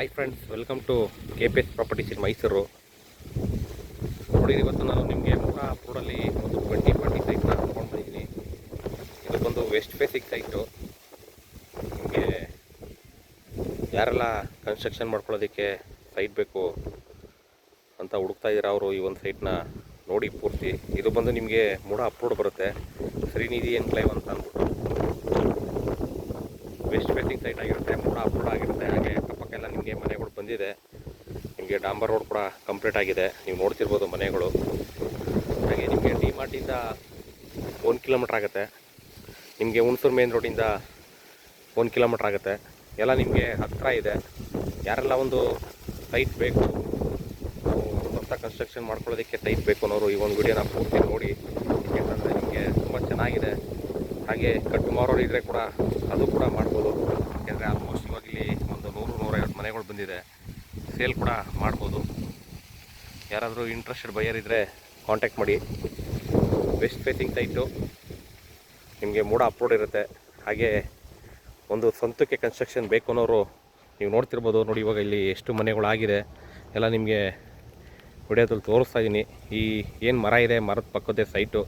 Hi friends, welcome to KPS properties in Mysuru. ನೋಡಿ, ಇವತ್ತು ನಾನು ನಿಮಗೆ ಮೂಡಾಪುರಲ್ಲಿ ಒಂದು 20 ಸೈಟ್ನ ತೊಗೊಂಡು ಬಂದಿದ್ದೀನಿ. ಇದು ಬಂದು ವೆಸ್ಟ್ ಫೇಸಿಂಗ್ ಸೈಟು. ನಿಮಗೆ ಯಾರೆಲ್ಲ ಕನ್ಸ್ಟ್ರಕ್ಷನ್ ಮಾಡ್ಕೊಳ್ಳೋದಕ್ಕೆ ಸೈಟ್ ಬೇಕು ಅಂತ ಹುಡುಕ್ತಾ ಇದ್ದೀರಾ ಅವರು ಈ ಒಂದು ಸೈಟ್ನ ನೋಡಿ ಪೂರ್ತಿ. ಇದು ಬಂದು ನಿಮಗೆ ಮೂಡ ಅಪ್ರೋಡ್ ಬರುತ್ತೆ, ಶ್ರೀನಿಧಿ ಎನ್ಕ್ಲೇವ್ ಅಂತ ಅಂದ್ಬಿಟ್ಟು. ವೆಸ್ಟ್ ಫೇಸಿಂಗ್ ಸೈಟ್ ಆಗಿರುತ್ತೆ, ಮೂಡ ಅಪ್ರೋಡ್ ಆಗಿರುತ್ತೆ. ಹಾಗೆ ಅಕ್ಕಪಕ್ಕೆಲ್ಲ ನಿಮಗೆ ಮನೆಗಳು ಬಂದಿದೆ. ನಿಮಗೆ ಡಾಂಬರ್ ರೋಡ್ ಕೂಡ ಕಂಪ್ಲೀಟ್ ಆಗಿದೆ, ನೀವು ನೋಡ್ತಿರ್ಬೋದು ಮನೆಗಳು. ಹಾಗೆ ನಿಮಗೆ ಡಿಮಾರ್ಟಿಂದ 1 ಕಿಲೋಮೀಟ್ರ್ ಆಗುತ್ತೆ, ನಿಮಗೆ ಹುಣಸೂರು ಮೇನ್ ರೋಡಿಂದ 1 ಕಿಲೋಮೀಟ್ರ್ ಆಗುತ್ತೆ. ಎಲ್ಲ ನಿಮಗೆ ಹತ್ತಿರ ಇದೆ. ಯಾರೆಲ್ಲ ಒಂದು ಸೈಟ್ ಬೇಕು, ಹೊಸ ಕನ್ಸ್ಟ್ರಕ್ಷನ್ ಮಾಡ್ಕೊಳ್ಳೋದಕ್ಕೆ ಸೈಟ್ ಬೇಕು ಅನ್ನೋರು ಈ ಒಂದು ವಿಡಿಯೋನ ಪೂರ್ತಿ ನೋಡಿ. ಯಾಕಂದರೆ ನಿಮಗೆ ತುಂಬ ಚೆನ್ನಾಗಿದೆ. ಹಾಗೆ ಕಟ್ಟು ಮಾರೋರು ಇದ್ದರೆ ಕೂಡ ಅದು ಕೂಡ ಮಾಡ್ಬೋದು. ಯಾಕೆಂದರೆ ಆಲ್ಮೋಸ್ಟ್ ಇವಾಗ ಇಲ್ಲಿ ಒಂದು 100-150 ಮನೆಗಳು ಬಂದಿದೆ, ಸೇಲ್ ಕೂಡ ಮಾಡ್ಬೋದು. ಯಾರಾದರೂ ಇಂಟ್ರೆಸ್ಟೆಡ್ ಬೈಯರ್ ಇದ್ದರೆ ಕಾಂಟ್ಯಾಕ್ಟ್ ಮಾಡಿ. ವೆಸ್ಟ್ ಫೇಸಿಂಗ್ ಸೈಟು, ನಿಮಗೆ ಮೂಡ ಅಪ್ರೋಡ್ ಇರುತ್ತೆ. ಹಾಗೆ ಒಂದು ಸ್ವಂತಕ್ಕೆ ಕನ್ಸ್ಟ್ರಕ್ಷನ್ ಬೇಕು ಅನ್ನೋರು ನೀವು ನೋಡ್ತಿರ್ಬೋದು. ನೋಡಿ, ಇವಾಗ ಇಲ್ಲಿ ಎಷ್ಟು ಮನೆಗಳಾಗಿದೆ ಎಲ್ಲ ನಿಮಗೆ ವಿಡಿಯೋದಲ್ಲಿ ತೋರಿಸ್ತಾ ಇದ್ದೀನಿ. ಈ ಏನು ಮರ ಇದೆ, ಮರದ ಪಕ್ಕದೇ ಸೈಟು.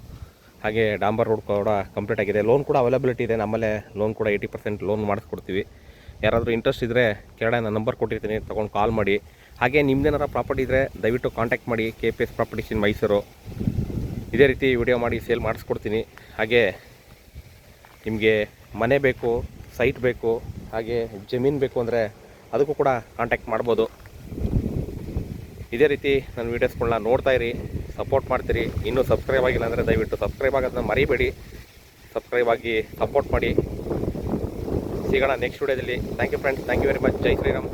ಹಾಗೆ ಡಾಂಬರ್ ರೋಡ್ ಕೂಡ ಕಂಪ್ಲೀಟ್ ಆಗಿದೆ. ಲೋನ್ ಕೂಡ ಅವೈಲಬಿಲಿಟಿ ಇದೆ, ನಮ್ಮಲ್ಲೇ ಲೋನ್ ಕೂಡ 80% ಲೋನ್ ಮಾಡಿಸ್ಕೊಡ್ತೀವಿ. ಯಾರಾದರೂ ಇಂಟ್ರೆಸ್ಟ್ ಇದ್ದರೆ ಕೆಳಗಡೆ ನಾನು ನಂಬರ್ ಕೊಟ್ಟಿರ್ತೀನಿ, ತೊಗೊಂಡು ಕಾಲ್ ಮಾಡಿ. ಹಾಗೆ ನಿಮ್ಮದೇನಾರ ಪ್ರಾಪರ್ಟಿ ಇದ್ದರೆ ದಯವಿಟ್ಟು ಕಾಂಟ್ಯಾಕ್ಟ್ ಮಾಡಿ. KPS properties in Mysuru. ಇದೇ ರೀತಿ ವಿಡಿಯೋ ಮಾಡಿ ಸೇಲ್ ಮಾಡಿಸ್ಕೊಡ್ತೀನಿ. ಹಾಗೆ ನಿಮಗೆ ಮನೆ ಬೇಕು, ಸೈಟ್ ಬೇಕು, ಹಾಗೆ ಜಮೀನು ಬೇಕು ಅಂದರೆ ಅದಕ್ಕೂ ಕೂಡ ಕಾಂಟ್ಯಾಕ್ಟ್ ಮಾಡ್ಬೋದು. ಇದೇ ರೀತಿ ನನ್ನ ವೀಡಿಯೋಸ್ಗಳನ್ನ ನೋಡ್ತಾ ಇರಿ, ಸಪೋರ್ಟ್ ಮಾಡ್ತೀರಿ. ಇನ್ನೂ ಸಬ್ಸ್ಕ್ರೈಬ್ ಆಗಿಲ್ಲ ಅಂದರೆ ದಯವಿಟ್ಟು ಸಬ್ಸ್ಕ್ರೈಬ್ ಆಗೋದನ್ನ ಮರಿಬೇಡಿ. ಸಬ್ಸ್ಕ್ರೈಬ್ ಆಗಿ ಸಪೋರ್ಟ್ ಮಾಡಿ. ಸಿಗೋಣ ನೆಕ್ಸ್ಟ್ ವಿಡಿಯೋದಲ್ಲಿ. Thank you friends, thank you very much. ಜೈ ಶ್ರೀರಾಮ್.